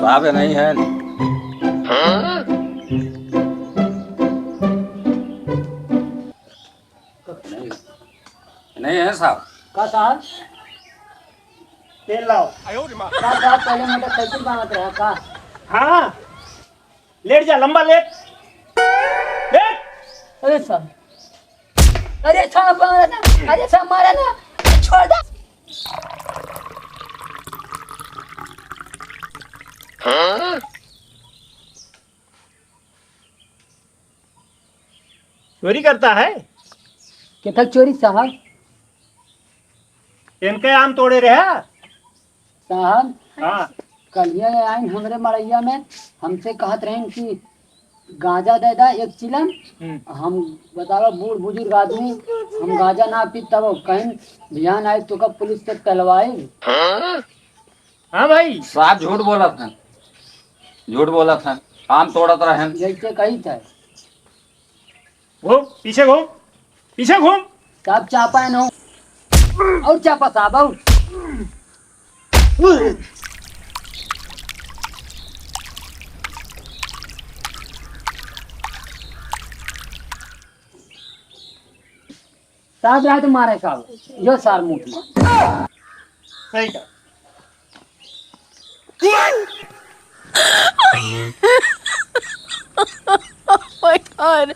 साहब है नहीं है। नहीं नहीं है साहब। का साहब तेल लाओ। का साहब पहले मोटरसाइकिल मांगत रहा का। हाँ, लेट जा, लंबा लेट लेट। अरे साहब, अरे साहब मारा ना, अरे साहब मारा ना, छोड़ दो। चोरी करता है। कितना चोरी साहब? इनके आम तोड़े रहा। साहब हाँ, कल ये आइन हमरे मड़ैया में हमसे कहत रहे कि गांजा दे दा एक चिलम। हम बतावा बूढ़ बुजुर्ग आदमी, हम गांजा ना पी तब कहीं ध्यान आए तो कब पुलिस से तलवाए। हाँ भाई, साहब झूठ बोला था, झूठ बोला था। आम तोड़त रहे। जैसे कही था घूम पीछे, घूम पीछे, घूम। साहब चापा है ना और चापा साहब और साहब रात मारे साहब जो सार मुंह में। सही का। Oh my god.